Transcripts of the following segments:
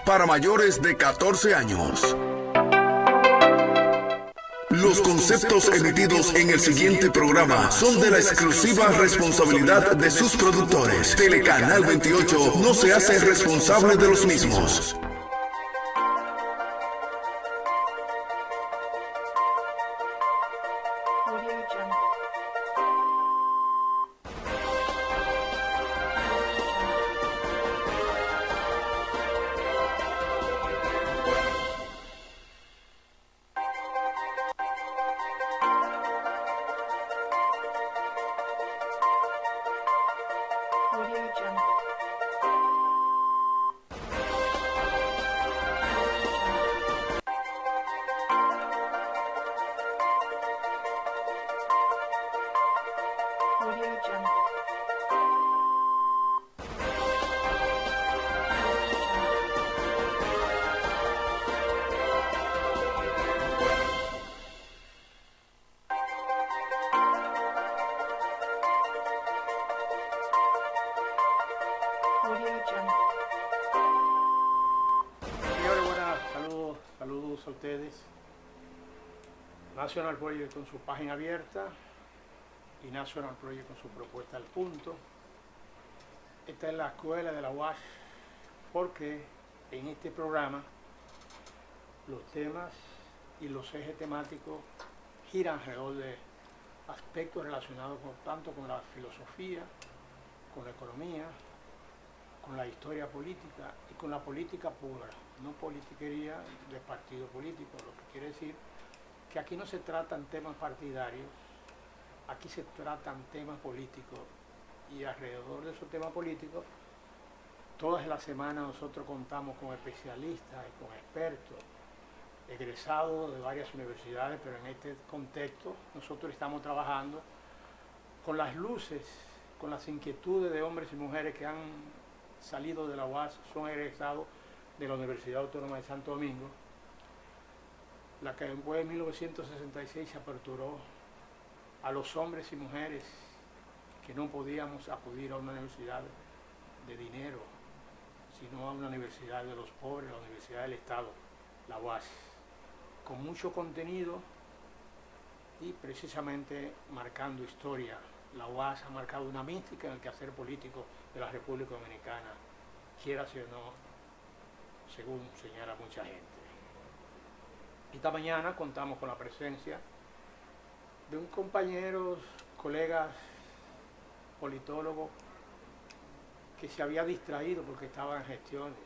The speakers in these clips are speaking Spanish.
para mayores de 14 años. Los conceptos emitidos en el siguiente programa son de la exclusiva responsabilidad de sus productores. Telecanal 28 no se hace responsable de los mismos. Señores, buenas, saludos a ustedes. National Project con su página abierta y National Project con su propuesta al punto. Esta es la escuela de la UAS, porque en este programa los temas y los ejes temáticos giran alrededor de aspectos relacionados tanto con la filosofía, con la economía, con la historia política y con la política pura, no politiquería de partido político, lo que quiere decir que aquí no se tratan temas partidarios, aquí se tratan temas políticos, y alrededor de esos temas políticos todas las semanas nosotros contamos con especialistas y con expertos egresados de varias universidades, pero en este contexto nosotros estamos trabajando con las luces, con las inquietudes de hombres y mujeres que han salido de la UAS, son egresados de la Universidad Autónoma de Santo Domingo, la que en 1966 se aperturó a los hombres y mujeres que no podíamos acudir a una universidad de dinero, sino a una universidad de los pobres, la Universidad del Estado, la UAS, con mucho contenido y precisamente marcando historia. La UAS ha marcado una mística en el quehacer político de la República Dominicana, quiera o no, según señala mucha gente. Esta mañana contamos con la presencia de un compañero, colegas, politólogo, que se había distraído porque estaba en gestiones,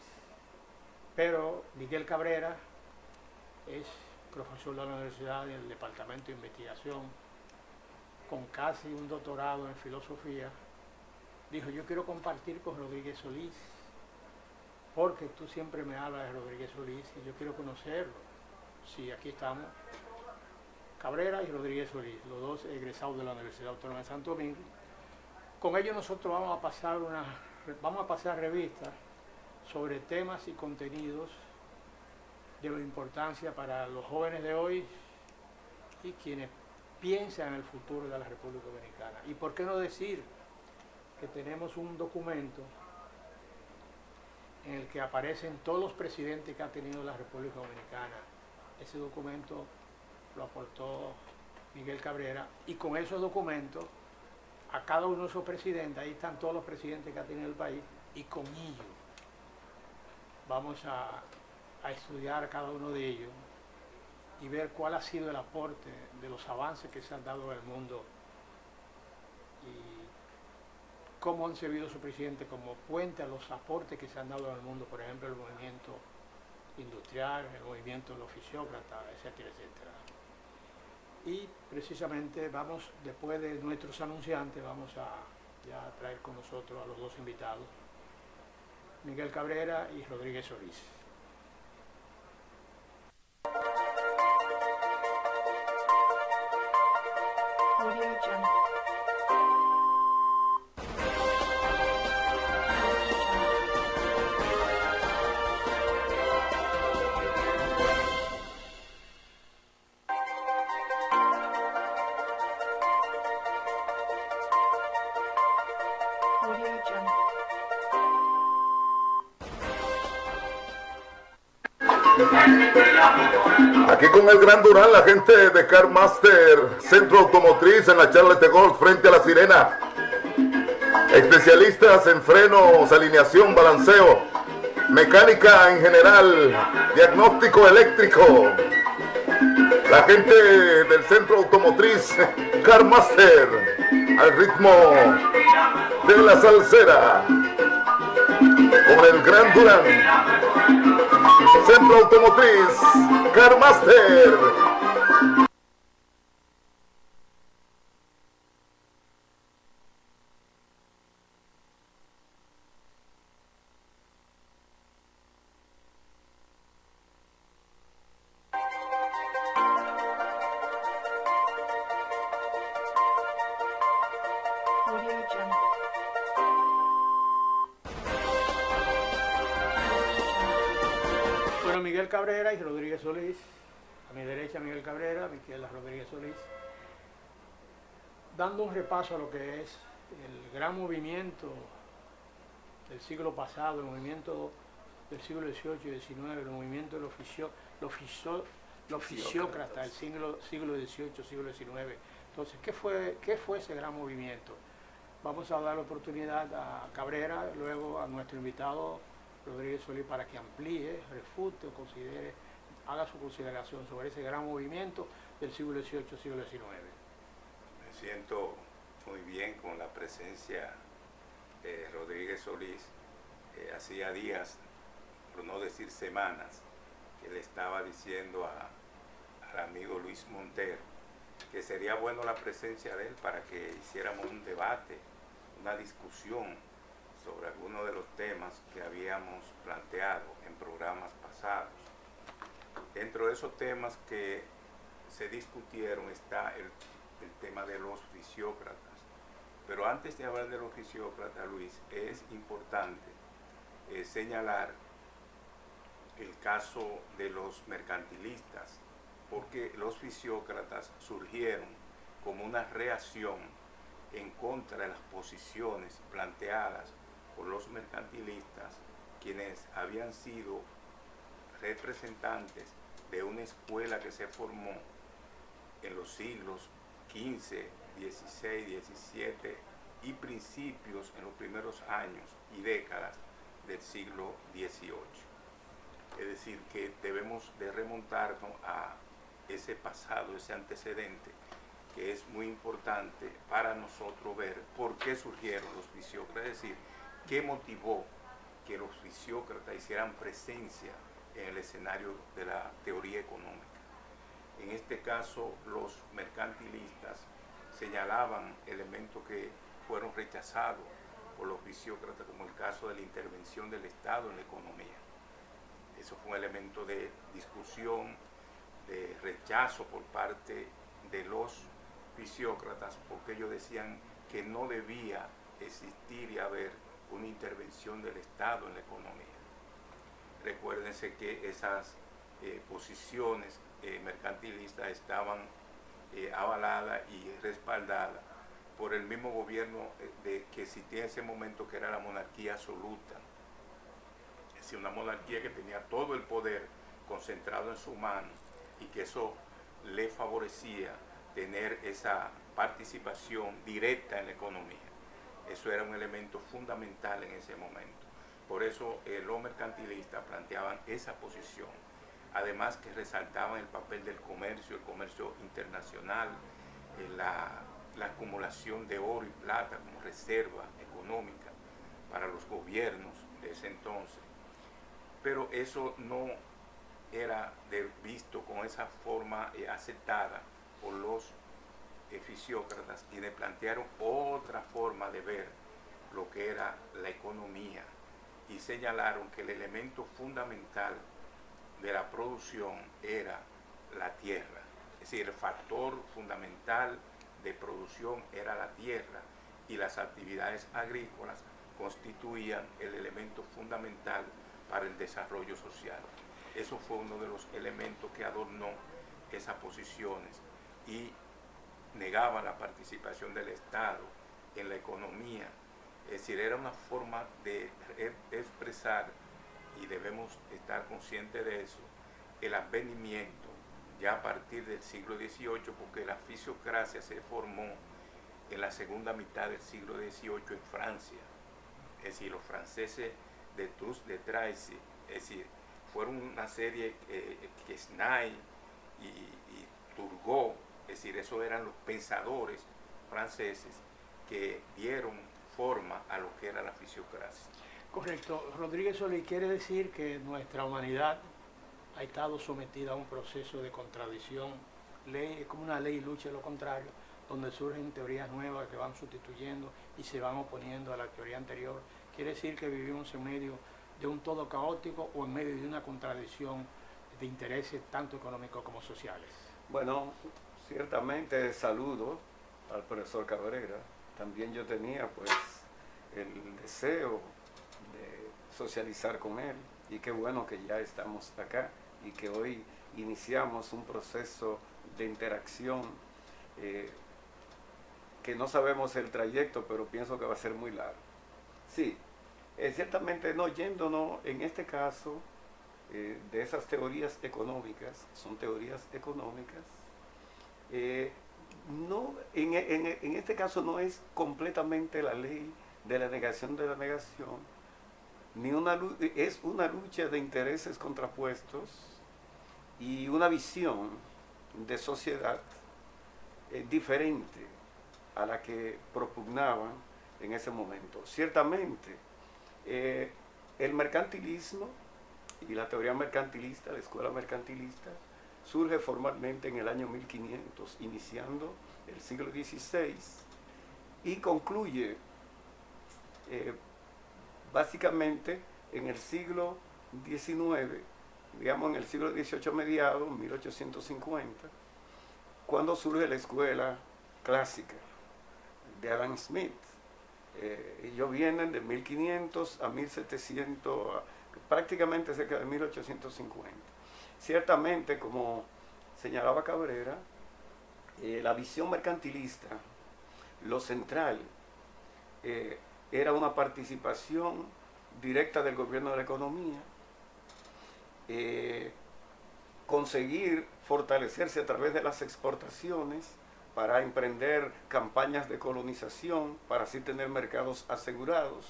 pero Miguel Cabrera es profesor de la universidad del Departamento de Investigación, con casi un doctorado en filosofía. Dijo: yo quiero compartir con Rodríguez Solís, porque tú siempre me hablas de Rodríguez Solís y yo quiero conocerlo. Sí, aquí estamos, Cabrera y Rodríguez Solís, los dos egresados de la Universidad Autónoma de Santo Domingo. Con ellos nosotros vamos a pasar revistas sobre temas y contenidos de importancia para los jóvenes de hoy y quienes piensan en el futuro de la República Dominicana. Y por qué no decir que tenemos un documento en el que aparecen todos los presidentes que ha tenido la República Dominicana. Ese documento lo aportó Miguel Cabrera, y con esos documentos a cada uno de esos presidentes, ahí están todos los presidentes que ha tenido el país, y con ellos vamos a estudiar a cada uno de ellos y ver cuál ha sido el aporte de los avances que se han dado en el mundo y cómo han servido su presidente como puente a los aportes que se han dado en el mundo, por ejemplo, el movimiento industrial, el movimiento de los fisiócratas, etcétera, etcétera. Y precisamente vamos, después de nuestros anunciantes, vamos a ya traer con nosotros a los dos invitados, Miguel Cabrera y Rodríguez Solís. Aquí con el Gran Durán, la gente de Car Master, Centro Automotriz en la Charles de Gaulle frente a La Sirena. Especialistas en frenos, alineación, balanceo, mecánica en general, diagnóstico eléctrico. La gente del Centro Automotriz Car Master, al ritmo de la salsera, con el Gran Durán. Centro Automotriz Car Master. Bueno, Miguel Cabrera y Rodríguez Solís, a mi derecha Miguel Cabrera, a mi izquierda Rodríguez Solís, dando un repaso a lo que es el gran movimiento del siglo pasado, el movimiento del siglo XVIII y XIX, el movimiento de los fisiócratas del siglo XVIII, siglo XIX. Entonces, ¿qué fue ese gran movimiento? Vamos a dar la oportunidad a Cabrera, luego a nuestro invitado Rodríguez Solís, para que amplíe, refute o considere, haga su consideración sobre ese gran movimiento del siglo XVIII, siglo XIX. Me siento muy bien con la presencia de Rodríguez Solís. Hacía días, por no decir semanas, que le estaba diciendo al amigo Luis Montero que sería bueno la presencia de él para que hiciéramos un debate, una discusión sobre algunos de los temas que habíamos planteado en programas pasados. Dentro de esos temas que se discutieron está el tema de los fisiócratas. Pero antes de hablar de los fisiócratas, Luis, es importante señalar el caso de los mercantilistas, porque los fisiócratas surgieron como una reacción en contra de las posiciones planteadas por los mercantilistas, quienes habían sido representantes de una escuela que se formó en los siglos XV, XVI, XVII y principios en los primeros años y décadas del siglo XVIII. Es decir, que debemos de remontarnos a ese pasado, ese antecedente, que es muy importante para nosotros ver por qué surgieron los fisiócratas, es decir, qué motivó que los fisiócratas hicieran presencia en el escenario de la teoría económica. En este caso, los mercantilistas señalaban elementos que fueron rechazados por los fisiócratas, como el caso de la intervención del Estado en la economía. Eso fue un elemento de discusión, de rechazo por parte de los fisiócratas, porque ellos decían que no debía existir y haber una intervención del Estado en la economía. Recuérdense que esas posiciones mercantilistas estaban avaladas y respaldadas por el mismo gobierno que existía en ese momento, que era la monarquía absoluta. Es decir, una monarquía que tenía todo el poder concentrado en su mano y que eso le favorecía tener esa participación directa en la economía. Eso era un elemento fundamental en ese momento. Por eso los mercantilistas planteaban esa posición. Además que resaltaban el papel del comercio, el comercio internacional, la acumulación de oro y plata como reserva económica para los gobiernos de ese entonces. Pero eso no era visto con esa forma aceptada por los fisiócratas, quienes plantearon otra forma de ver lo que era la economía y señalaron que el elemento fundamental de la producción era la tierra. Es decir, el factor fundamental de producción era la tierra y las actividades agrícolas constituían el elemento fundamental para el desarrollo social. Eso fue uno de los elementos que adornó esas posiciones y negaba la participación del Estado en la economía. Es decir, era una forma de expresar, y debemos estar conscientes de eso, el advenimiento ya a partir del siglo XVIII, porque la fisiocracia se formó en la segunda mitad del siglo XVIII en Francia. Es decir, los franceses de Toulouse de Tracy, es decir, fueron una serie que Quesnay y Turgot, es decir, esos eran los pensadores franceses que dieron forma a lo que era la fisiocracia. Correcto. Rodríguez Solís, quiere decir que nuestra humanidad ha estado sometida a un proceso de contradicción, ley, como una ley lucha de lo contrario, donde surgen teorías nuevas que van sustituyendo y se van oponiendo a la teoría anterior. Quiere decir que vivimos en medio de un todo caótico o en medio de una contradicción de intereses tanto económicos como sociales. Bueno, ciertamente saludo al profesor Cabrera. También yo tenía pues el deseo de socializar con él, y qué bueno que ya estamos acá y que hoy iniciamos un proceso de interacción que no sabemos el trayecto, pero pienso que va a ser muy largo. Sí, ciertamente no yéndonos en este caso de esas teorías económicas, son teorías económicas, no, en este caso no es completamente la ley de la negación de la negación, ni es una lucha de intereses contrapuestos y una visión de sociedad diferente a la que propugnaban en ese momento. Ciertamente, el mercantilismo y la teoría mercantilista, la escuela mercantilista, surge formalmente en el año 1500, iniciando el siglo XVI, y concluye básicamente en el siglo XIX, digamos en el siglo XVIII mediados, 1850, cuando surge la escuela clásica de Adam Smith. Ellos vienen de 1500 a 1700, prácticamente cerca de 1850. Ciertamente, como señalaba Cabrera, la visión mercantilista, lo central, era una participación directa del gobierno de la economía, conseguir fortalecerse a través de las exportaciones para emprender campañas de colonización, para así tener mercados asegurados,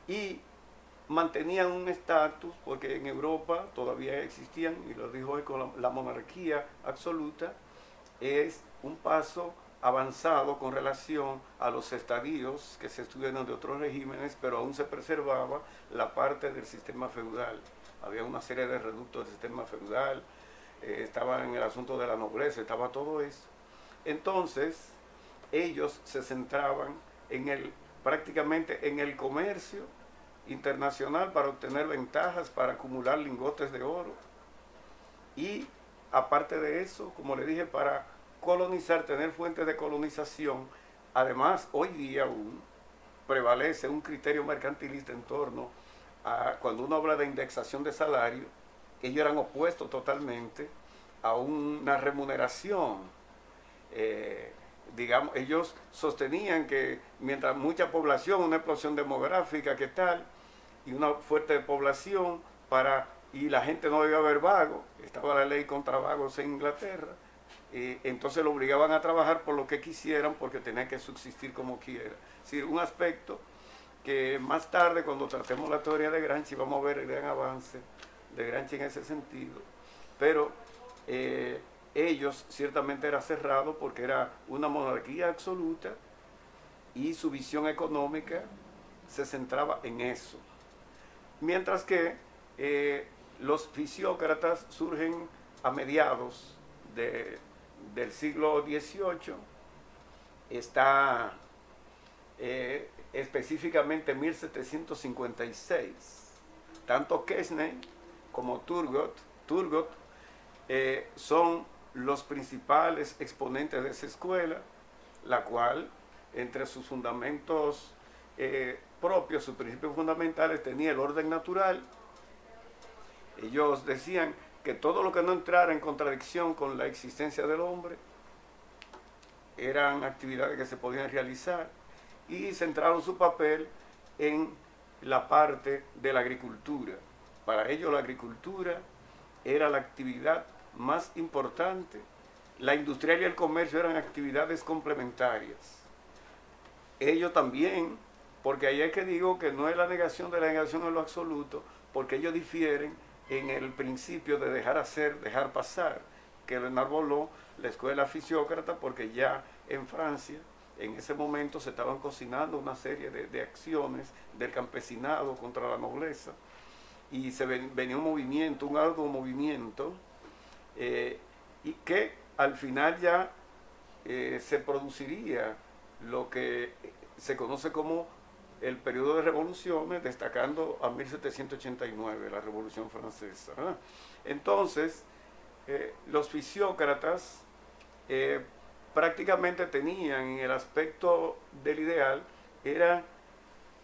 y mantenían un estatus, porque en Europa todavía existían, y lo dijo hoy con la monarquía absoluta, es un paso avanzado con relación a los estadios que se estudian de otros regímenes, pero aún se preservaba la parte del sistema feudal. Había una serie de reductos del sistema feudal, estaba en el asunto de la nobleza, estaba todo eso. Entonces, ellos se centraban prácticamente en el comercio internacional para obtener ventajas, para acumular lingotes de oro. Y aparte de eso, como le dije, para colonizar, tener fuentes de colonización. Además, hoy día aún prevalece un criterio mercantilista en torno a, cuando uno habla de indexación de salario, ellos eran opuestos totalmente a una remuneración. Digamos, ellos sostenían que mientras mucha población, una explosión demográfica, ¿qué tal? Y una fuerte población, y la gente no debía haber vago, estaba la ley contra vagos en Inglaterra, entonces lo obligaban a trabajar por lo que quisieran, porque tenían que subsistir como quiera. Es decir, un aspecto que más tarde, cuando tratemos la teoría de Gramsci, vamos a ver el gran avance de Gramsci en ese sentido. Pero ellos ciertamente era cerrado porque era una monarquía absoluta y su visión económica se centraba en eso. Mientras que los fisiócratas surgen a mediados del siglo XVIII, está específicamente 1756. Tanto Quesnay como Turgot son los principales exponentes de esa escuela, la cual, entre sus fundamentos propios, sus principios fundamentales, tenía el orden natural. Ellos decían que todo lo que no entrara en contradicción con la existencia del hombre eran actividades que se podían realizar, y centraron su papel en la parte de la agricultura. Para ellos la agricultura era la actividad más importante. La industrial y el comercio eran actividades complementarias. Ellos también, porque ahí es que digo que no es la negación de la negación en lo absoluto, porque ellos difieren en el principio de dejar hacer, dejar pasar, que lo enarboló la escuela fisiócrata, porque ya en Francia, en ese momento se estaban cocinando una serie de acciones del campesinado contra la nobleza, y venía un movimiento, un arduo movimiento, y que al final ya se produciría lo que se conoce como el periodo de revoluciones, destacando a 1789, la Revolución Francesa, ¿verdad? Entonces, los fisiócratas prácticamente tenían en el aspecto del ideal,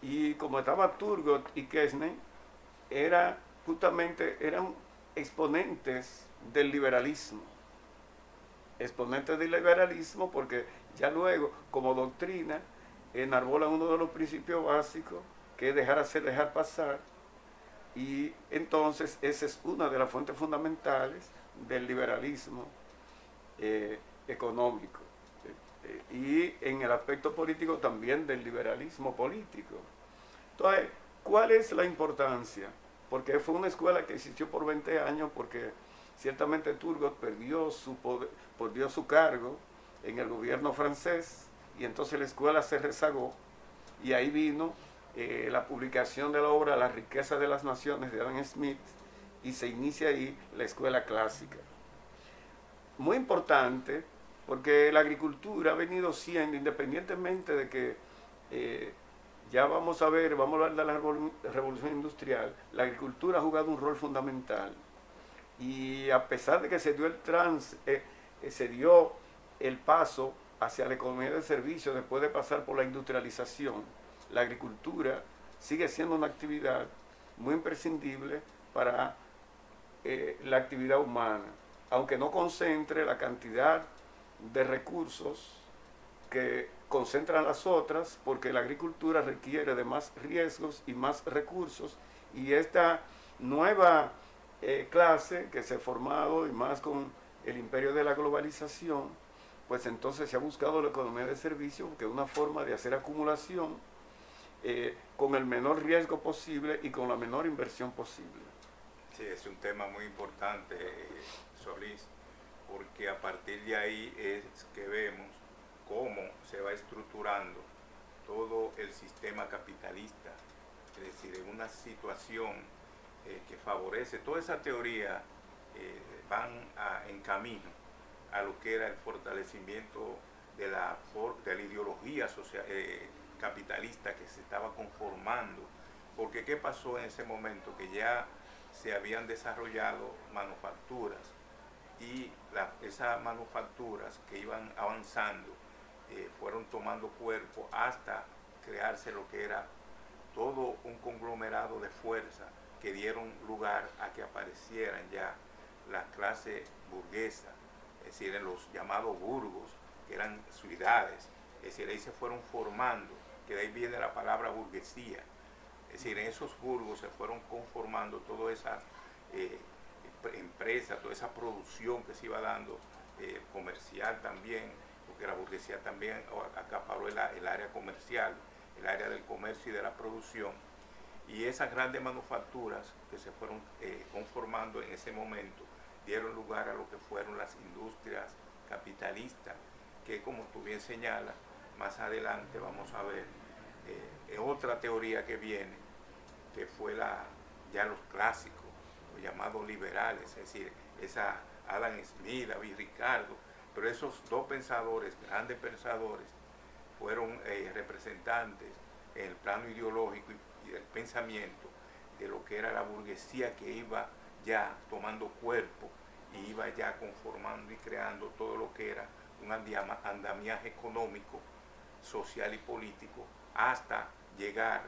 y como estaba Turgot y Quesnay, eran exponentes del liberalismo. Exponentes del liberalismo porque ya luego, como doctrina, enarbolan uno de los principios básicos, que es dejar hacer, dejar pasar, y entonces esa es una de las fuentes fundamentales del liberalismo económico, y en el aspecto político también del liberalismo político. Entonces, ¿cuál es la importancia? Porque fue una escuela que existió por 20 años, porque ciertamente Turgot perdió su cargo en el gobierno francés, y entonces la escuela se rezagó, y ahí vino la publicación de la obra La riqueza de las naciones de Adam Smith, y se inicia ahí la escuela clásica. Muy importante, porque la agricultura ha venido siendo, independientemente de que ya vamos a ver, vamos a hablar de la revolución industrial, la agricultura ha jugado un rol fundamental. Y a pesar de que se dio el paso hacia la economía de servicio después de pasar por la industrialización, la agricultura sigue siendo una actividad muy imprescindible para la actividad humana, aunque no concentre la cantidad de recursos que concentran las otras, porque la agricultura requiere de más riesgos y más recursos, y esta nueva clase que se ha formado, y más con el imperio de la globalización, pues entonces se ha buscado la economía de servicio, que es una forma de hacer acumulación con el menor riesgo posible y con la menor inversión posible. Sí, es un tema muy importante, Solís, porque a partir de ahí es que vemos cómo se va estructurando todo el sistema capitalista, es decir, en una situación que favorece, toda esa teoría van en camino a lo que era el fortalecimiento de la ideología capitalista que se estaba conformando, porque ¿qué pasó en ese momento? Que ya se habían desarrollado manufacturas, y esas manufacturas que iban avanzando fueron tomando cuerpo hasta crearse lo que era todo un conglomerado de fuerza que dieron lugar a que aparecieran ya las clases burguesas, es decir, en los llamados burgos, que eran ciudades, es decir, ahí se fueron formando, que de ahí viene la palabra burguesía, es decir, en esos burgos se fueron conformando toda esa empresa, toda esa producción que se iba dando, comercial también, porque la burguesía también acaparó el área comercial, el área del comercio y de la producción, y esas grandes manufacturas que se fueron conformando en ese momento dieron lugar a lo que fueron las industrias capitalistas, que como tú bien señalas, más adelante vamos a ver otra teoría que viene, que fue ya los clásicos, los llamados liberales, es decir, esa Adam Smith, David Ricardo, pero esos dos pensadores, grandes pensadores, fueron representantes en el plano ideológico y del pensamiento de lo que era la burguesía, que iba ya tomando cuerpo y iba ya conformando y creando todo lo que era un andamiaje económico, social y político, hasta llegar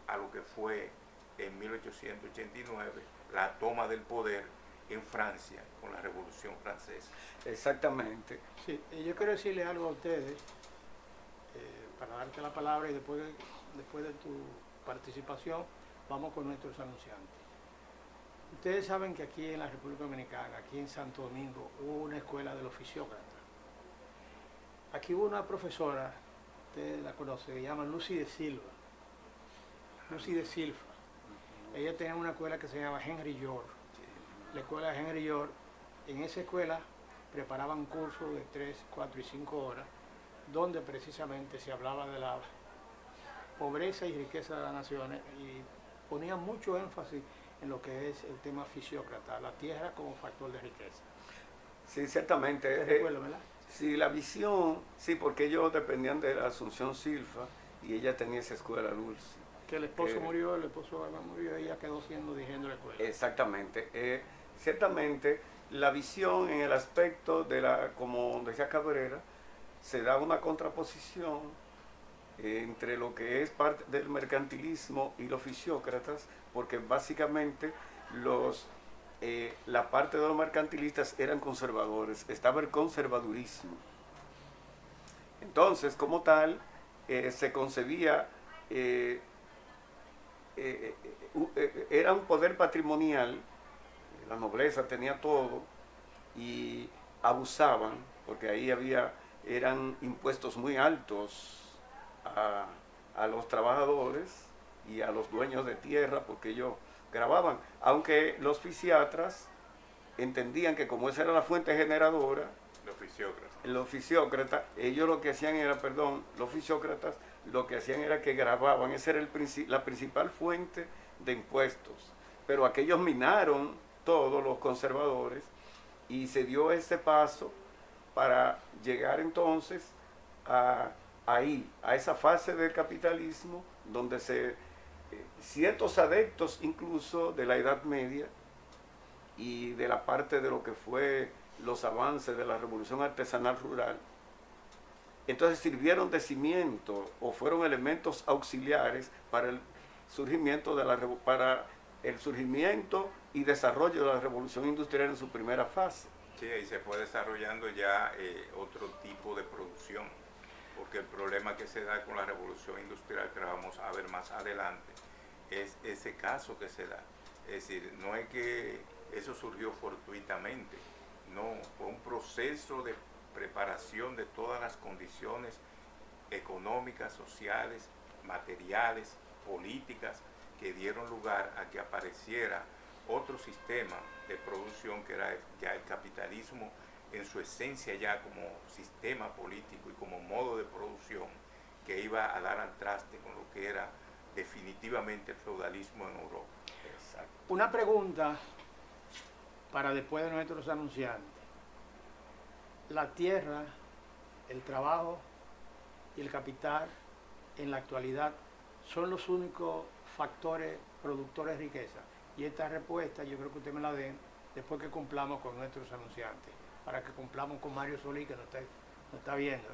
a lo que fue en 1889 la toma del poder en Francia con la Revolución Francesa. Exactamente. Sí, yo quiero decirles algo a ustedes, para darte la palabra, y después de tu participación vamos con nuestros anunciantes. Ustedes saben que aquí en la República Dominicana, aquí en Santo Domingo, hubo una escuela de los fisiócratas. Aquí hubo una profesora, ustedes la conocen, se llama Lucy de Silva. Lucy de Silva. Ella tenía una escuela que se llama Henry York. La escuela de Henry York, en esa escuela preparaban cursos de 3, 4 y 5 horas, donde precisamente se hablaba de la pobreza y riqueza de las naciones y ponían mucho énfasis en lo que es el tema fisiócrata, la tierra como factor de riqueza. Sí, ciertamente. ¿Te recuerdas, verdad? Sí, la visión, sí, porque ellos dependían de la Asunción Silva y ella tenía esa escuela Lucy. Que el esposo murió, el esposo murió, ella quedó siendo dirigiendo la escuela. Exactamente. Ciertamente, la visión en el aspecto de la, como decía Cabrera, se da una contraposición entre lo que es parte del mercantilismo y los fisiócratas, porque básicamente la parte de los mercantilistas eran conservadores, estaba el conservadurismo. Entonces, como tal, se concebía, era un poder patrimonial, la nobleza tenía todo y abusaban, porque ahí eran impuestos muy altos a los trabajadores y a los dueños de tierra, porque ellos grababan, aunque los fisiatras entendían que como esa era la fuente generadora, los fisiócratas, ellos lo que hacían era, los fisiócratas lo que hacían era que grababan, esa era la principal fuente de impuestos, pero aquellos minaron todos los conservadores y se dio ese paso para llegar entonces a esa fase del capitalismo donde ciertos adeptos incluso de la Edad Media y de la parte de lo que fue los avances de la revolución artesanal rural, entonces sirvieron de cimiento o fueron elementos auxiliares para el surgimiento y desarrollo de la revolución industrial en su primera fase. Sí, ahí se fue desarrollando ya otro tipo de producción, porque el problema que se da con la revolución industrial, que vamos a ver más adelante, es ese caso que se da. Es decir, no es que eso surgió fortuitamente, no, fue un proceso de preparación de todas las condiciones económicas, sociales, materiales, políticas, que dieron lugar a que apareciera otro sistema de producción que era ya el capitalismo en su esencia, ya como sistema político y como modo de producción, que iba a dar al traste con lo que era definitivamente el feudalismo en Europa. Exacto. Una pregunta para después de nuestros anunciantes. La tierra, el trabajo y el capital en la actualidad son los únicos factores productores de riqueza. Y esta respuesta yo creo que usted me la den después que cumplamos con nuestros anunciantes, para que cumplamos con Mario Solís, que nos está viendo.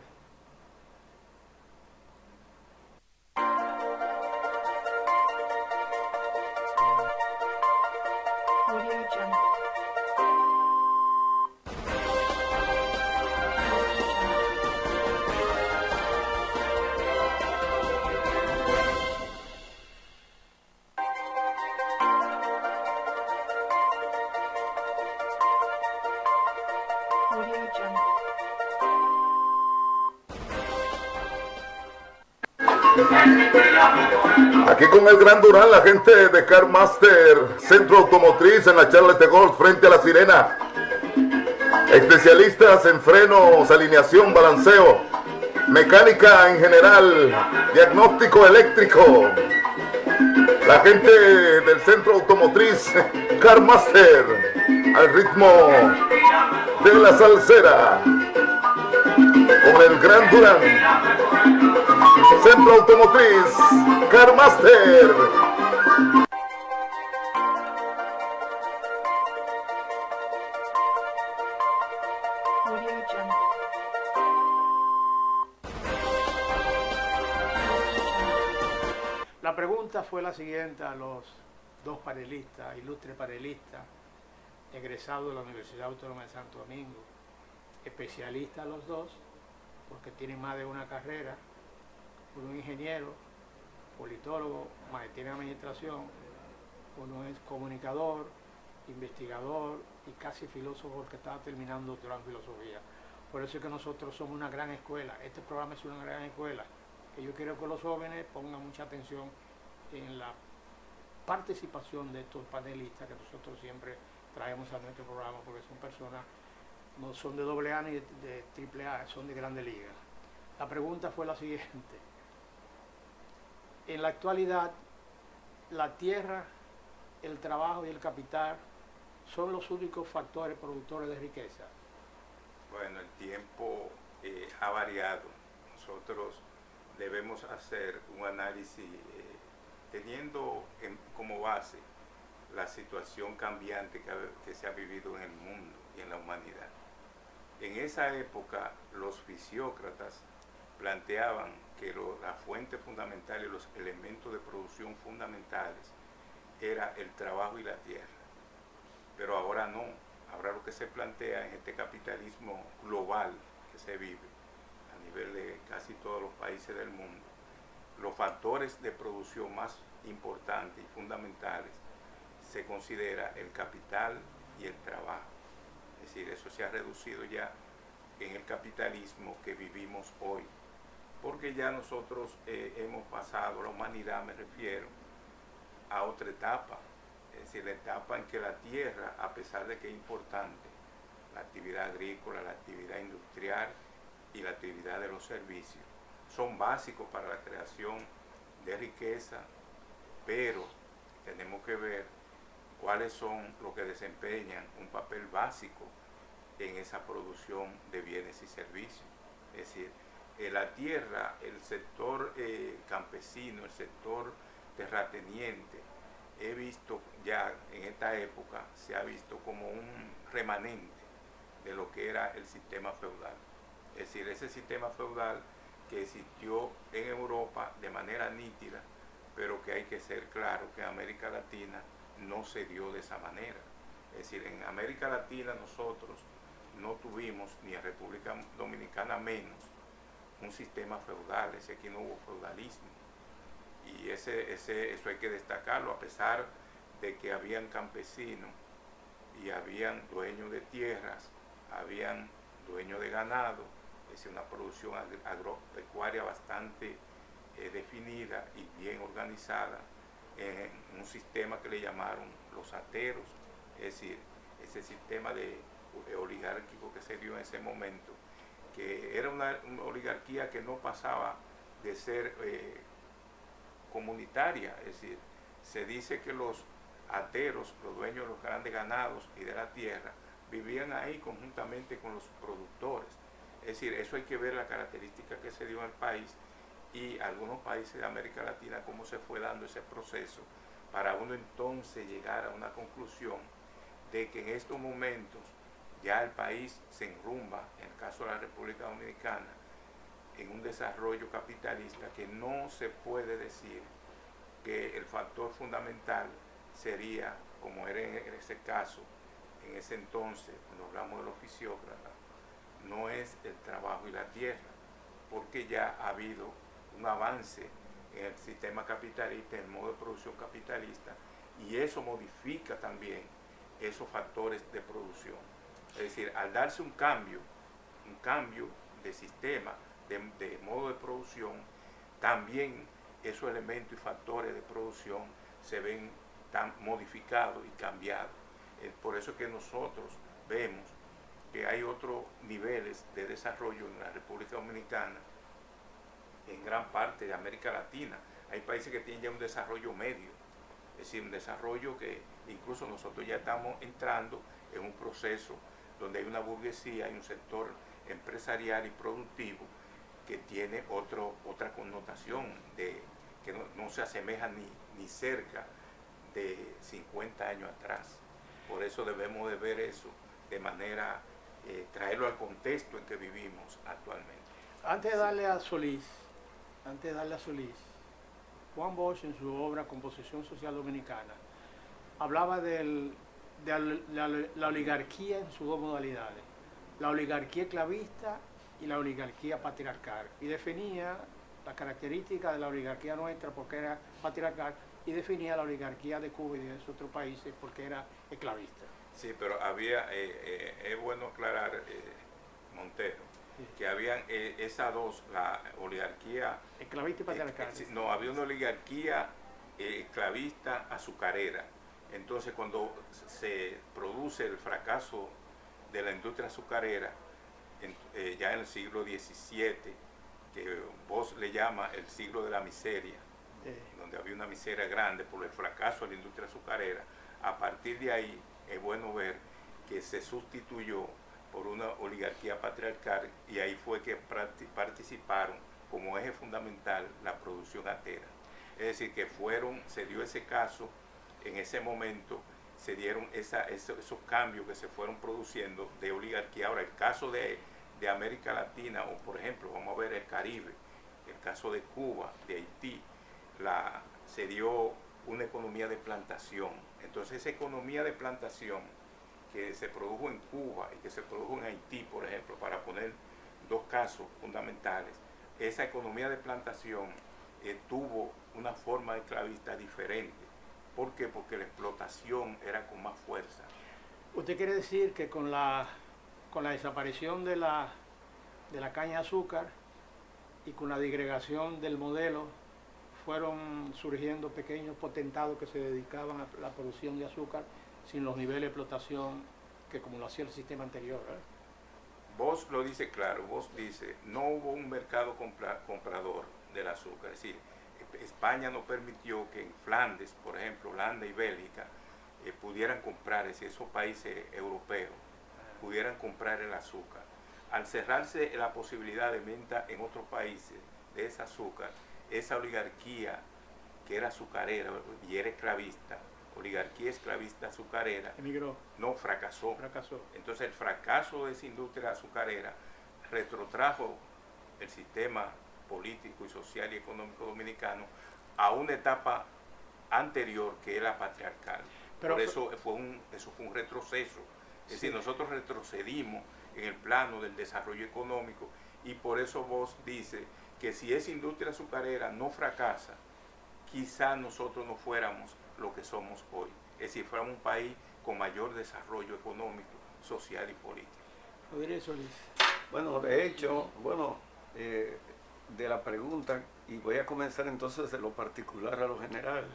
Audio Jungle. Audio Jungle. Aquí con el Gran Durán, la gente de Car Master, Centro Automotriz en la Charles de Golf frente a La Sirena. Especialistas en frenos, alineación, balanceo, mecánica en general, diagnóstico eléctrico. La gente del Centro Automotriz Car Master, al ritmo de la salsera, con el Gran Durán. Centro Automotriz Car Master. Audio Jungle. La pregunta fue la siguiente a los dos panelistas, ilustres panelistas, egresados de la Universidad Autónoma de Santo Domingo, especialistas los dos, porque tienen más de una carrera, uno es ingeniero, politólogo, maestría en administración, uno es comunicador investigador y casi filósofo que estaba terminando doctorado en filosofía. Por eso es que nosotros somos una gran escuela. Este programa es una gran escuela. Que yo quiero que los jóvenes pongan mucha atención en la participación de estos panelistas que nosotros siempre traemos a nuestro programa, porque son personas, no son de AA ni de AAA, son de grandes ligas. La pregunta fue la siguiente. En la actualidad, la tierra, el trabajo y el capital son los únicos factores productores de riqueza. Bueno, el tiempo ha variado. Nosotros debemos hacer un análisis teniendo como base la situación cambiante que se ha vivido en el mundo y en la humanidad. En esa época, los fisiócratas planteaban que la fuente fundamental y los elementos de producción fundamentales era el trabajo y la tierra. Pero ahora no. Ahora lo que se plantea en este capitalismo global que se vive a nivel de casi todos los países del mundo, los factores de producción más importantes y fundamentales se considera el capital y el trabajo. Es decir, eso se ha reducido ya en el capitalismo que vivimos hoy, porque ya nosotros hemos pasado, la humanidad me refiero, a otra etapa. Es decir, la etapa en que la tierra, a pesar de que es importante, la actividad agrícola, la actividad industrial y la actividad de los servicios, son básicos para la creación de riqueza, pero tenemos que ver cuáles son los que desempeñan un papel básico en esa producción de bienes y servicios. Es decir, la tierra, el sector campesino, el sector terrateniente, he visto ya en esta época, se ha visto como un remanente de lo que era el sistema feudal. Es decir, ese sistema feudal que existió en Europa de manera nítida, pero que hay que ser claro que en América Latina no se dio de esa manera. Es decir, en América Latina nosotros no tuvimos, ni en República Dominicana menos, un sistema feudal. Es decir, aquí no hubo feudalismo. Y eso hay que destacarlo, a pesar de que habían campesinos y habían dueños de tierras, habían dueños de ganado, es decir, una producción agropecuaria bastante definida y bien organizada en un sistema que le llamaron los ateros, es decir, ese sistema de oligárquico que se dio en ese momento, que era una oligarquía que no pasaba de ser comunitaria. Es decir, se dice que los ateros, los dueños de los grandes ganados y de la tierra, vivían ahí conjuntamente con los productores. Es decir, eso hay que ver la característica que se dio en el país y algunos países de América Latina, cómo se fue dando ese proceso, para uno entonces llegar a una conclusión de que en estos momentos ya el país se enrumba, en el caso de la República Dominicana, en un desarrollo capitalista que no se puede decir que el factor fundamental sería, como era en ese caso, en ese entonces, cuando hablamos de los fisiócratas, no es el trabajo y la tierra, porque ya ha habido un avance en el sistema capitalista, en el modo de producción capitalista, y eso modifica también esos factores de producción. Es decir, al darse un cambio de sistema, de modo de producción, también esos elementos y factores de producción se ven tan modificados y cambiados. Por eso es que nosotros vemos que hay otros niveles de desarrollo en la República Dominicana, en gran parte de América Latina. Hay países que tienen ya un desarrollo medio, es decir, un desarrollo que incluso nosotros ya estamos entrando en un proceso donde hay una burguesía, hay un sector empresarial y productivo que tiene otra connotación, que no se asemeja ni cerca de 50 años atrás. Por eso debemos de ver eso de manera, traerlo al contexto en que vivimos actualmente. Antes de darle a Solís, Juan Bosch en su obra Composición Social Dominicana hablaba de la oligarquía en sus dos modalidades, la oligarquía esclavista y la oligarquía patriarcal, y definía las características de la oligarquía nuestra, porque era patriarcal, y definía la oligarquía de Cuba y de esos otros países porque era esclavista. Sí, pero había, es bueno aclarar, Montero, que habían esas dos, la oligarquía... Esclavista y patriarcal. No, había una oligarquía esclavista azucarera. Entonces, cuando se produce el fracaso de la industria azucarera, ya en el siglo XVII, que vos le llama el siglo de la miseria, donde había una miseria grande por el fracaso de la industria azucarera, a partir de ahí es bueno ver que se sustituyó por una oligarquía patriarcal y ahí fue que participaron como eje fundamental la producción atera. Es decir, que se dio ese caso, en ese momento se dieron esos cambios que se fueron produciendo de oligarquía. Ahora, el caso de América Latina, o por ejemplo, vamos a ver el Caribe, el caso de Cuba, de Haití, se dio una economía de plantación. Entonces, esa economía de plantación que se produjo en Cuba y que se produjo en Haití, por ejemplo, para poner dos casos fundamentales, esa economía de plantación tuvo una forma esclavista diferente. ¿Por qué? Porque la explotación era con más fuerza. ¿Usted quiere decir que con la desaparición de la caña de azúcar y con la disgregación del modelo fueron surgiendo pequeños potentados que se dedicaban a la producción de azúcar sin los niveles de explotación que como lo hacía el sistema anterior, ¿verdad? Vos lo dice claro, vos dice, no hubo un mercado comprador del azúcar, es decir, España no permitió que en Flandes, por ejemplo, Holanda y Bélgica, pudieran comprar, es decir, esos países europeos pudieran comprar el azúcar. Al cerrarse la posibilidad de venta en otros países de ese azúcar, esa oligarquía que era azucarera y era esclavista, oligarquía esclavista azucarera, emigró. No, fracasó. Entonces el fracaso de esa industria azucarera retrotrajo el sistema político y social y económico dominicano a una etapa anterior que es la patriarcal. Pero por eso fue un retroceso. Es decir, nosotros retrocedimos en el plano del desarrollo económico y por eso vos dices que si esa industria azucarera no fracasa, quizá nosotros no fuéramos lo que somos hoy. Es decir, fuéramos un país con mayor desarrollo económico, social y político. Rodríguez Solís. Bueno, de hecho, de la pregunta, y voy a comenzar entonces de lo particular a lo general,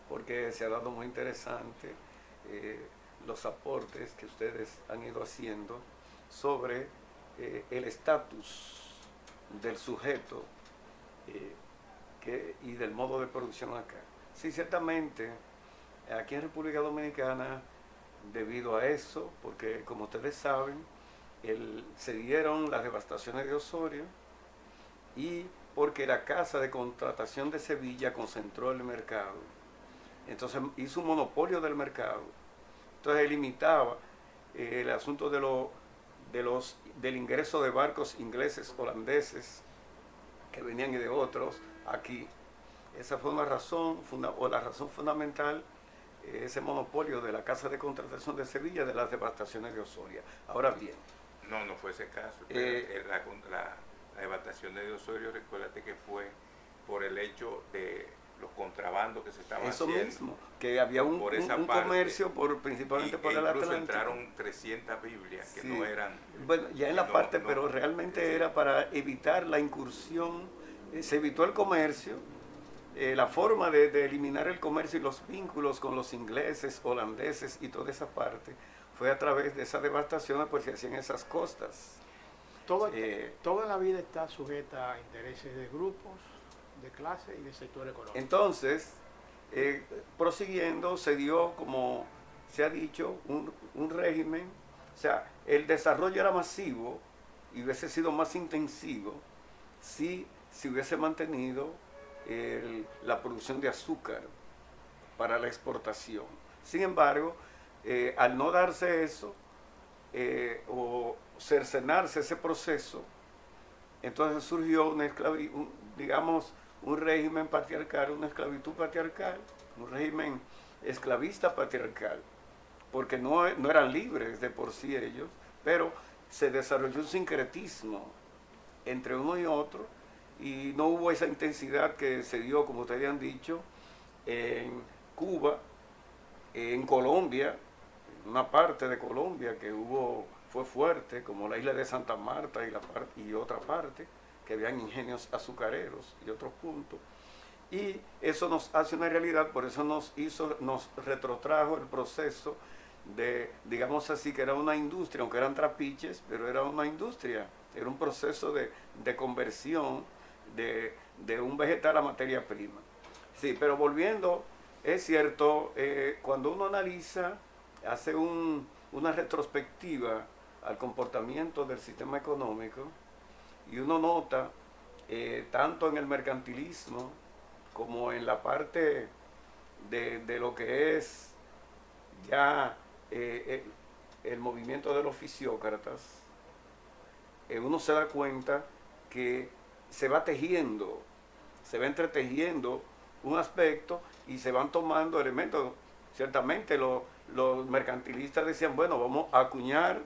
porque se ha dado muy interesante los aportes que ustedes han ido haciendo sobre el estatus del sujeto y del modo de producción acá. Sí, ciertamente, aquí en República Dominicana, debido a eso, porque como ustedes saben, se dieron las devastaciones de Osorio y porque la Casa de Contratación de Sevilla concentró el mercado. Entonces hizo un monopolio del mercado. Entonces limitaba el asunto del ingreso de barcos ingleses, holandeses, que venían y de otros aquí. Esa fue una razón, la razón fundamental, ese monopolio de la Casa de Contratación de Sevilla de las devastaciones de Osorio. Ahora bien. No fue ese caso. La devastación de Osorio, recuérdate que fue por el hecho de los contrabandos que se estaban haciendo. Eso mismo, que había un comercio principalmente por el Atlántico. Entraron 300 Biblias que no eran... Bueno, ya en la parte, pero realmente era para evitar la incursión, se evitó el comercio, la forma de eliminar el comercio y los vínculos con los ingleses, holandeses y toda esa parte, fue a través de esas devastaciones, pues se hacían esas costas. Toda la vida está sujeta a intereses de grupos, de clase y de sector económico. Entonces, prosiguiendo, se dio, como se ha dicho, un régimen, o sea, el desarrollo era masivo y hubiese sido más intensivo si se hubiese mantenido la producción de azúcar para la exportación. Sin embargo, al no darse eso, o cercenarse ese proceso, entonces surgió un régimen patriarcal, una esclavitud patriarcal, un régimen esclavista patriarcal, porque no eran libres de por sí ellos, pero se desarrolló un sincretismo entre uno y otro, y no hubo esa intensidad que se dio, como ustedes han dicho, en Cuba, en Colombia, una parte de Colombia que fue fuerte, como la isla de Santa Marta y otra parte, que habían ingenios azucareros y otros puntos. Y eso nos hace una realidad, por eso nos retrotrajo el proceso de, digamos así, que era una industria, aunque eran trapiches, pero era una industria, era un proceso de conversión de un vegetal a materia prima. Sí, pero volviendo, es cierto, cuando uno analiza, hace una retrospectiva al comportamiento del sistema económico, y uno nota, tanto en el mercantilismo, como en la parte de lo que es ya el movimiento de los fisiócratas, uno se da cuenta que se va tejiendo, se va entretejiendo un aspecto y se van tomando elementos. Ciertamente los mercantilistas decían, bueno, vamos a acuñar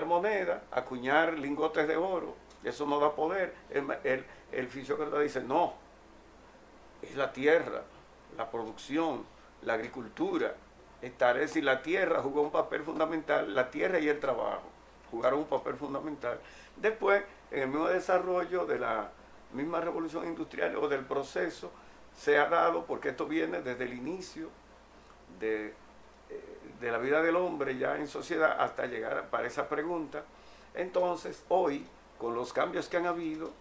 moneda, acuñar lingotes de oro, eso no da poder. El fisiócrata dice, no, es la tierra, la producción, la agricultura. Es decir, la tierra jugó un papel fundamental, la tierra y el trabajo jugaron un papel fundamental. Después, en el mismo desarrollo de la misma revolución industrial o del proceso, se ha dado, porque esto viene desde el inicio de la vida del hombre ya en sociedad hasta llegar para esa pregunta. Entonces, hoy, con los cambios que han habido,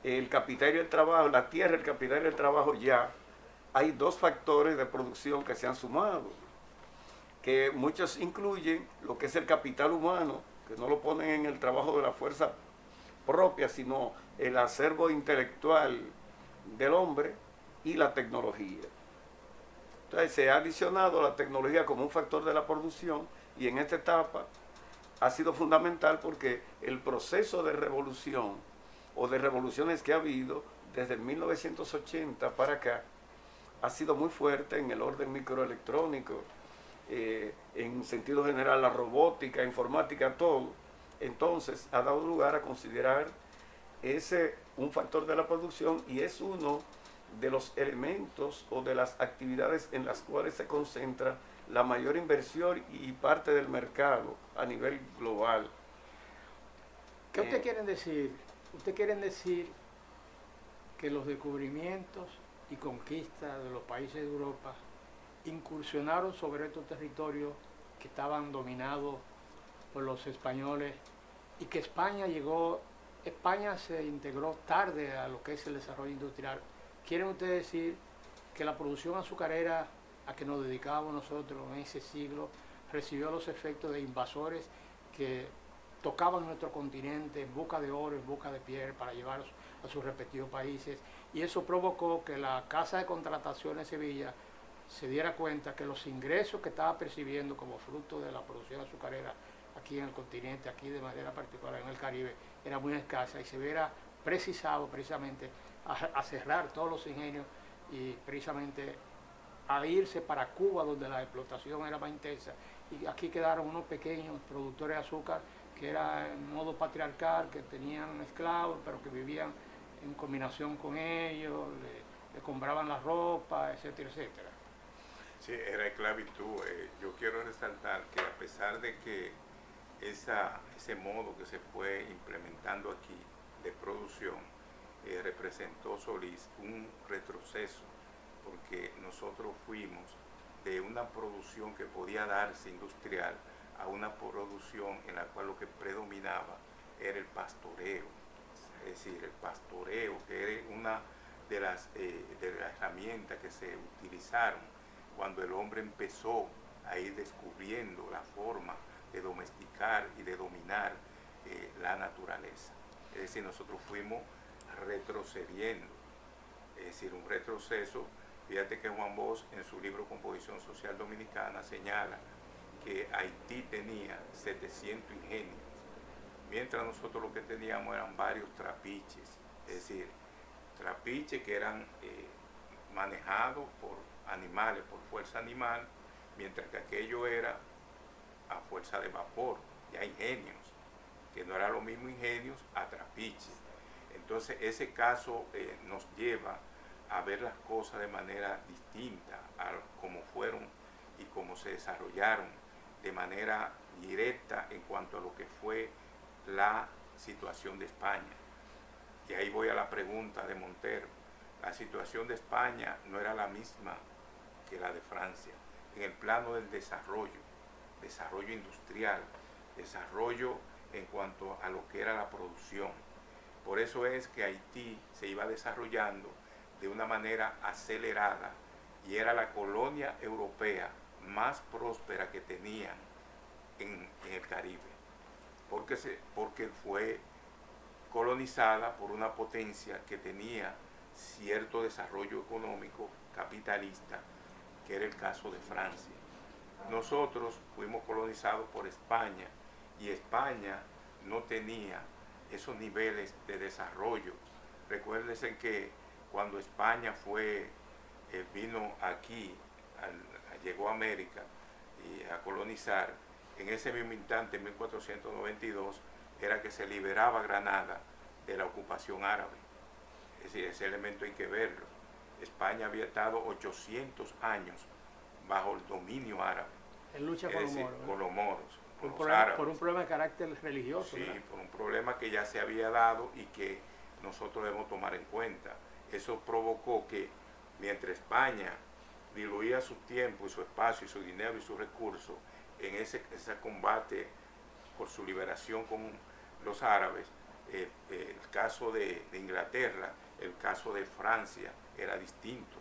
el capital y el trabajo, la tierra, el capital y el trabajo, ya hay dos factores de producción que se han sumado, que muchos incluyen lo que es el capital humano, que no lo ponen en el trabajo de la fuerza propia, sino el acervo intelectual del hombre y la tecnología. Entonces se ha adicionado la tecnología como un factor de la producción, y en esta etapa ha sido fundamental porque el proceso de revolución o de revoluciones que ha habido desde el 1980 para acá ha sido muy fuerte en el orden microelectrónico, en sentido general la robótica, informática, todo. Entonces ha dado lugar a considerar ese un factor de la producción, y es uno de los elementos o de las actividades en las cuales se concentra la mayor inversión y parte del mercado a nivel global. ¿Qué ustedes quieren decir? ¿Ustedes quieren decir que los descubrimientos y conquistas de los países de Europa incursionaron sobre estos territorios que estaban dominados por los españoles, y que España se integró tarde a lo que es el desarrollo industrial? ¿Quieren ustedes decir que la producción azucarera a que nos dedicábamos nosotros en ese siglo recibió los efectos de invasores que tocaban nuestro continente en busca de oro, en busca de piel para llevarlos a sus respectivos países, y eso provocó que la Casa de Contratación de Sevilla se diera cuenta que los ingresos que estaba percibiendo como fruto de la producción azucarera aquí en el continente, aquí de manera particular en el Caribe, era muy escasa, y se viera precisado precisamente a cerrar todos los ingenios y precisamente a irse para Cuba, donde la explotación era más intensa, y aquí quedaron unos pequeños productores de azúcar que era en modo patriarcal, que tenían esclavos, pero que vivían en combinación con ellos, le compraban la ropa, etcétera, etcétera. Sí, era esclavitud. Yo quiero resaltar que a pesar de que ese modo que se fue implementando aquí de producción representó, Solís, un retroceso, porque nosotros fuimos de una producción que podía darse industrial a una producción en la cual lo que predominaba era el pastoreo. Es decir, el pastoreo, que era una de las herramientas que se utilizaron cuando el hombre empezó a ir descubriendo la forma de domesticar y de dominar la naturaleza. Es decir, nosotros fuimos retrocediendo, es decir, un retroceso. Fíjate que Juan Bosch, en su libro Composición Social Dominicana, señala que Haití tenía 700 ingenios, mientras nosotros lo que teníamos eran varios trapiches, es decir, trapiches que eran manejados por animales, por fuerza animal, mientras que aquello era a fuerza de vapor, ya ingenios, que no era lo mismo ingenios a trapiches. Entonces ese caso nos lleva a ver las cosas de manera distinta a cómo fueron y cómo se desarrollaron de manera directa en cuanto a lo que fue la situación de España. Y ahí voy a la pregunta de Montero. La situación de España no era la misma que la de Francia en el plano del desarrollo industrial, desarrollo en cuanto a lo que era la producción. Por eso es que Haití se iba desarrollando de una manera acelerada y era la colonia europea más próspera que tenían en el Caribe, porque fue colonizada por una potencia que tenía cierto desarrollo económico capitalista, que era el caso de Francia. Nosotros fuimos colonizados por España y España no tenía esos niveles de desarrollo. Recuérdense que cuando España vino aquí, llegó a América y a colonizar, en ese mismo instante, en 1492, era que se liberaba Granada de la ocupación árabe. Es decir, ese elemento hay que verlo. España había estado 800 años bajo el dominio árabe. En lucha con los moros. Con los moros, con los problema, árabes. Por un problema de carácter religioso. Sí, ¿verdad? por un problema que ya se había dado y que nosotros debemos tomar en cuenta. Eso provocó que mientras España diluía su tiempo y su espacio y su dinero y sus recursos en ese combate por su liberación con los árabes, el caso de Inglaterra, el caso de Francia era distinto.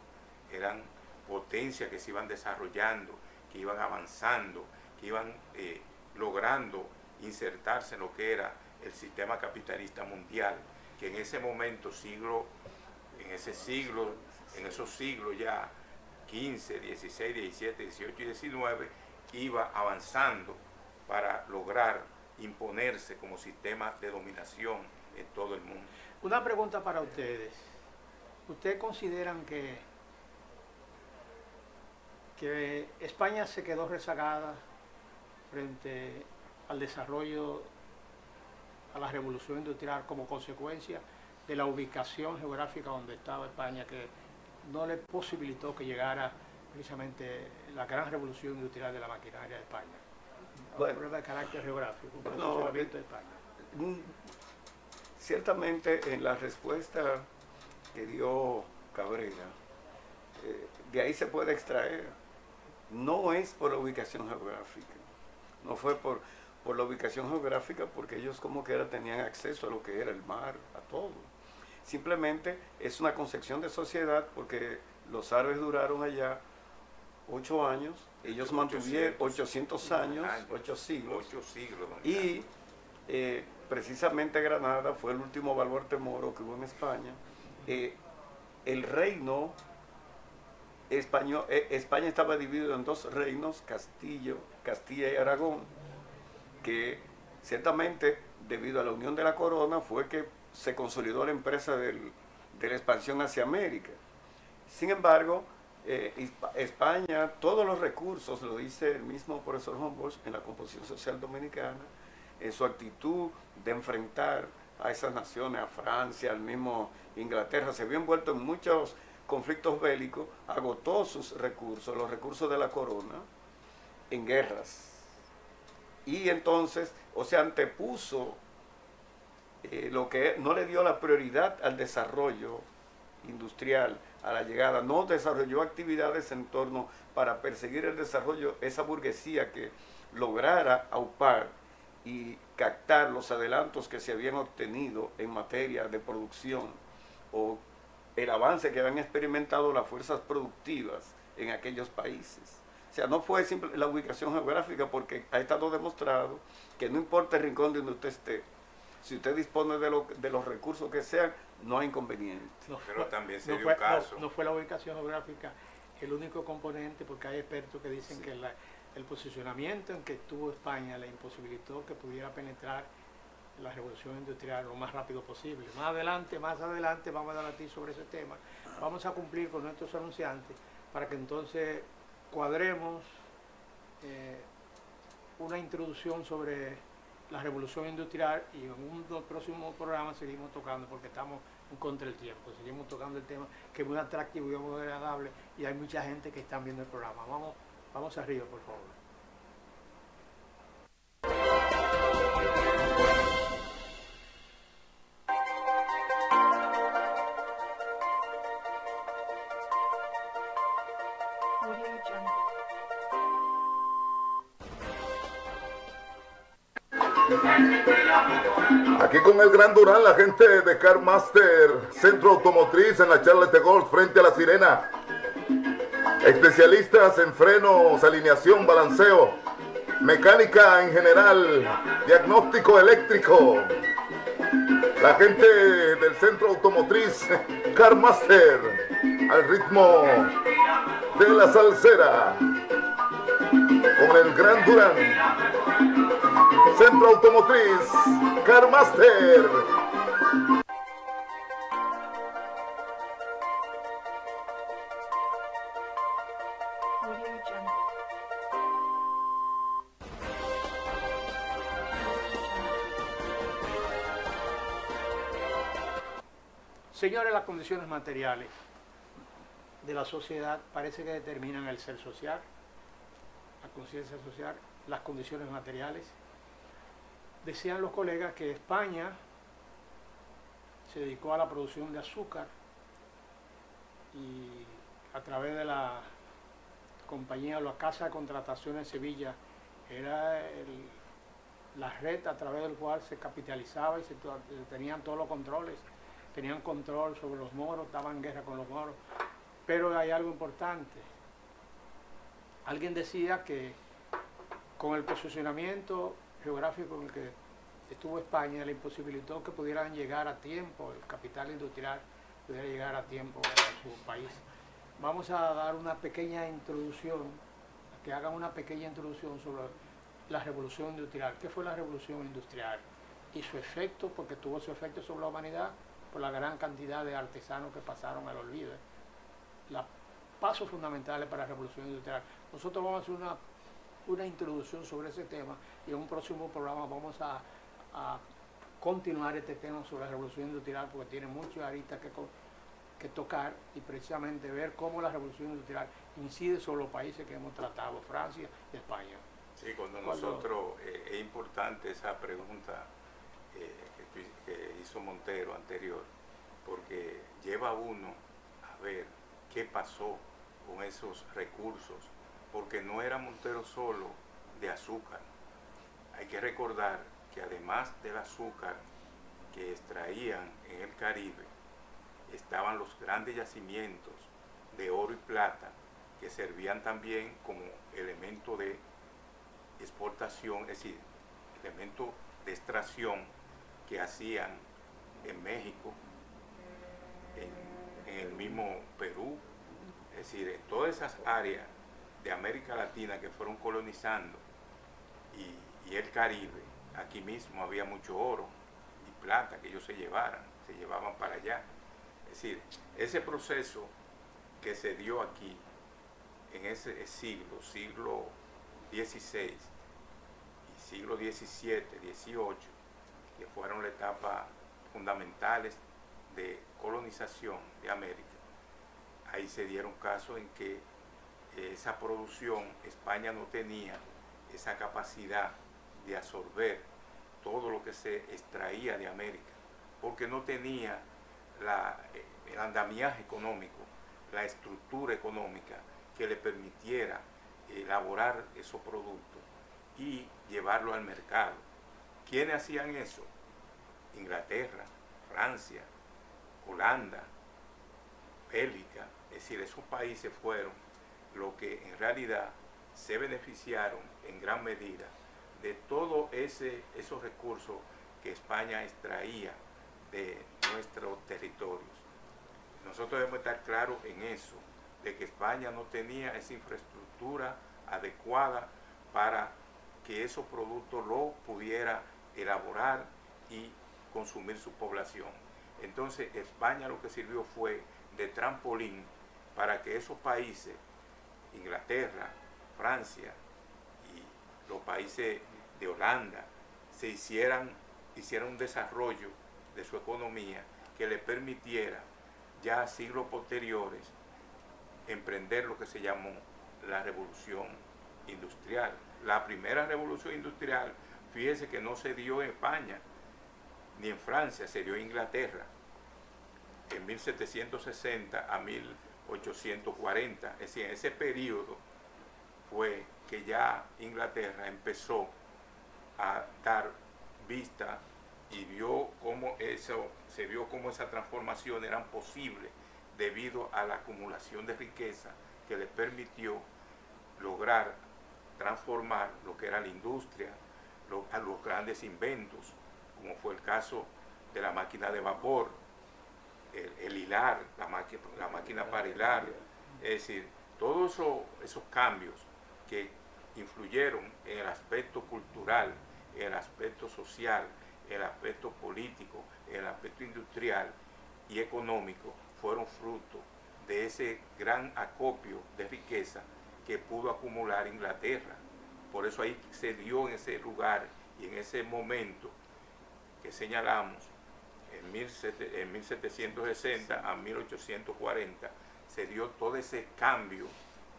Eran potencias que se iban desarrollando, que iban avanzando, que iban logrando insertarse en lo que era el sistema capitalista mundial, que en ese momento, en esos siglos ya 15, 16, 17, 18 y 19, iba avanzando para lograr imponerse como sistema de dominación en todo el mundo. Una pregunta para ustedes. ¿Ustedes consideran que España se quedó rezagada frente al desarrollo, a la revolución industrial, como consecuencia de la ubicación geográfica donde estaba España, que no le posibilitó que llegara precisamente la gran revolución industrial de la maquinaria de España? Bueno, un problema de carácter geográfico, un no, posicionamiento de España. Ciertamente en la respuesta que dio Cabrera, de ahí se puede extraer, no es por la ubicación geográfica, no fue por la ubicación geográfica, porque ellos como que tenían acceso a lo que era el mar, a todo. Simplemente es una concepción de sociedad, porque los árabes duraron allá 8 años, ellos mantuvieron 800 años, 8 siglos, 8 siglos. y precisamente Granada fue el último baluarte moro que hubo en España. El reino español, España estaba dividido en 2 reinos, Castilla y Aragón, que ciertamente debido a la unión de la corona fue que se consolidó la empresa de la expansión hacia América. Sin embargo, España, todos los recursos, lo dice el mismo profesor Humboldt en la Composición Social Dominicana, en su actitud de enfrentar a esas naciones, a Francia, al mismo Inglaterra, se vio envuelto en muchos conflictos bélicos, agotó sus recursos, los recursos de la corona, en guerras. Y entonces, antepuso lo que no le dio la prioridad al desarrollo industrial, a la llegada, no desarrolló actividades en torno para perseguir el desarrollo, esa burguesía que lograra aupar y captar los adelantos que se habían obtenido en materia de producción o el avance que habían experimentado las fuerzas productivas en aquellos países. O sea, no fue simple la ubicación geográfica, porque ha estado demostrado que no importa el rincón donde usted esté, si usted dispone de los recursos que sean, no hay inconveniente. Pero también se dio un caso. No fue la ubicación geográfica el único componente, porque hay expertos que dicen que el posicionamiento en que estuvo España le imposibilitó que pudiera penetrar la revolución industrial lo más rápido posible. Más adelante vamos a debatir sobre ese tema. Vamos a cumplir con nuestros anunciantes para que entonces cuadremos una introducción sobre la revolución industrial, y en un próximo programa seguimos tocando, porque estamos contra el tiempo. Seguimos tocando el tema que es muy atractivo y muy agradable y hay mucha gente que está viendo el programa. Vamos arriba, por favor. Audio Jungle. Aquí con el Gran Durán, la gente de Car Master, Centro Automotriz en la Charles de Gaulle, frente a La Sirena. Especialistas en frenos, alineación, balanceo, mecánica en general, diagnóstico eléctrico. La gente del Centro Automotriz, Car Master, al ritmo de la salsera, con el Gran Durán. Centro Automotriz, Car Master. Audio Jungle. Señores, las condiciones materiales de la sociedad parece que determinan el ser social, la conciencia social, las condiciones materiales. Decían los colegas que España se dedicó a la producción de azúcar y a través de la compañía o la casa de contratación en Sevilla era la red a través del cual se capitalizaba y se tenían todos los controles, tenían control sobre los moros, daban guerra con los moros. Pero hay algo importante. Alguien decía que con el posicionamiento geográfico en el que estuvo España, le imposibilitó que pudieran llegar a tiempo, el capital industrial pudiera llegar a tiempo a su país. Vamos a dar una pequeña introducción, que hagan una pequeña introducción sobre la revolución industrial. ¿Qué fue la revolución industrial? Y su efecto, porque tuvo su efecto sobre la humanidad, por la gran cantidad de artesanos que pasaron al olvido. Los pasos fundamentales para la revolución industrial. Nosotros vamos a hacer una introducción sobre ese tema y en un próximo programa vamos a continuar este tema sobre la revolución industrial porque tiene muchas aristas que tocar y precisamente ver cómo la revolución industrial incide sobre los países que hemos tratado, Francia y España. Sí, nosotros, es importante esa pregunta que hizo Montero anterior, porque lleva uno a ver qué pasó con esos recursos, porque no era Montero solo de azúcar. Hay que recordar que además del azúcar que extraían en el Caribe, estaban los grandes yacimientos de oro y plata que servían también como elemento de exportación, es decir, elemento de extracción que hacían en México, en el mismo Perú, es decir, en todas esas áreas de América Latina que fueron colonizando y el Caribe. Aquí mismo había mucho oro y plata que ellos se llevaban para allá. Es decir, ese proceso que se dio aquí en ese siglo XVI y siglo XVII, XVIII, que fueron las etapas fundamentales de colonización de América, ahí se dieron casos en que esa producción, España no tenía esa capacidad de absorber todo lo que se extraía de América, porque no tenía el andamiaje económico, la estructura económica que le permitiera elaborar esos productos y llevarlos al mercado. ¿Quiénes hacían eso? Inglaterra, Francia, Holanda, Bélgica, es decir, esos países fueron los que en realidad se beneficiaron en gran medida de todos esos recursos que España extraía de nuestros territorios. Nosotros debemos estar claros en eso, de que España no tenía esa infraestructura adecuada para que esos productos los pudiera elaborar y consumir su población. Entonces España lo que sirvió fue de trampolín para que esos países, Inglaterra, Francia y los países de Holanda, hicieran un desarrollo de su economía que le permitiera ya a siglos posteriores emprender lo que se llamó la revolución industrial. La primera revolución industrial, fíjese que no se dio en España ni en Francia, se dio en Inglaterra en 1760 a 1840. Es decir, en ese periodo fue que ya Inglaterra empezó a dar vista y se vio cómo esas transformaciones eran posibles debido a la acumulación de riqueza que les permitió lograr transformar lo que era la industria a los grandes inventos, como fue el caso de la máquina de vapor, el hilar, la máquina para hilar. Es decir, todos esos cambios que influyeron en el aspecto cultural, en el aspecto social, en el aspecto político, en el aspecto industrial y económico, fueron fruto de ese gran acopio de riqueza que pudo acumular Inglaterra. Por eso ahí se dio en ese lugar y en ese momento que señalamos, en 1760 a 1840, se dio todo ese cambio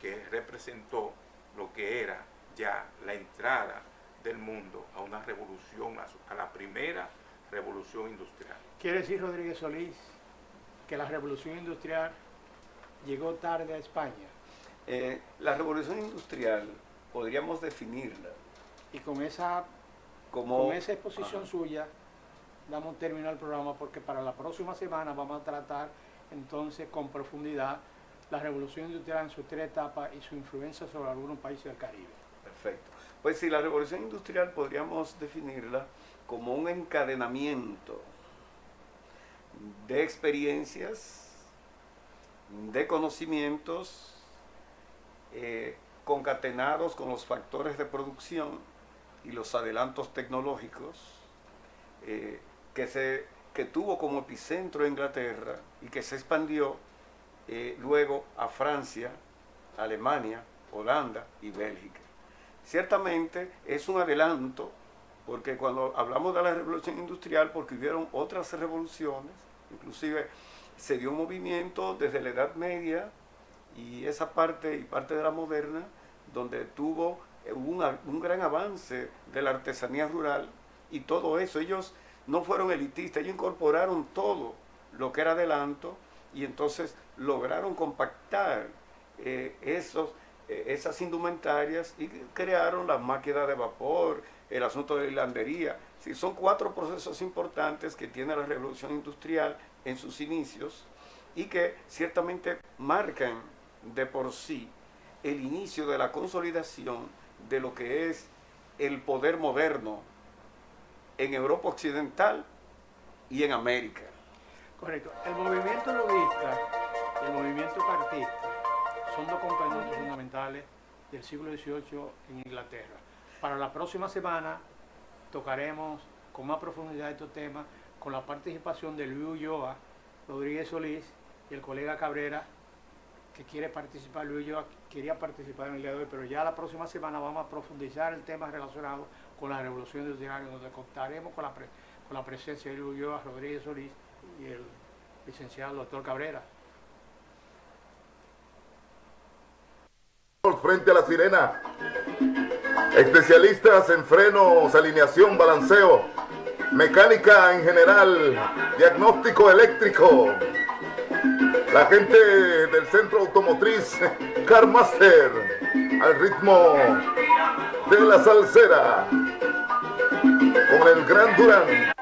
que representó lo que era ya la entrada del mundo a una revolución, a la primera revolución industrial. Quiere decir, Rodríguez Solís, que la revolución industrial llegó tarde a España. La revolución industrial podríamos definirla Y con esa exposición suya damos término al programa, porque para la próxima semana vamos a tratar entonces con profundidad la revolución industrial en sus tres etapas y su influencia sobre algunos países del Caribe. Perfecto. Pues sí, la revolución industrial podríamos definirla como un encadenamiento de experiencias, de conocimientos, concatenados con los factores de producción y los adelantos tecnológicos, que tuvo como epicentro Inglaterra y que se expandió luego a Francia, Alemania, Holanda y Bélgica. Ciertamente es un adelanto, porque cuando hablamos de la revolución industrial, porque hubieron otras revoluciones, inclusive se dio un movimiento desde la Edad Media y esa parte y parte de la moderna, donde hubo un gran avance de la artesanía rural y todo eso. Ellos no fueron elitistas, ellos incorporaron todo lo que era adelanto y entonces lograron compactar esas indumentarias y crearon las máquinas de vapor, el asunto de la hilandería. Sí, son 4 procesos importantes que tiene la revolución industrial en sus inicios y que ciertamente marcan de por sí el inicio de la consolidación de lo que es el poder moderno en Europa Occidental y en América. Correcto. El movimiento lobista y el movimiento cartista son 2 componentes fundamentales del siglo XVIII en Inglaterra. Para la próxima semana tocaremos con más profundidad estos temas con la participación de Luis Ulloa, Rodríguez Solís y el colega Cabrera, que quiere participar. Luis Ulloa quería participar en el día de hoy, pero ya la próxima semana vamos a profundizar el tema relacionado con la revolución industrial, donde contaremos con la presencia de Luis Ulloa, Rodríguez Solís y el licenciado doctor Cabrera. Frente a la sirena, especialistas en frenos, alineación, balanceo, mecánica en general, diagnóstico eléctrico. La gente del centro automotriz Car Master, al ritmo de la salsera, con el Gran Durán.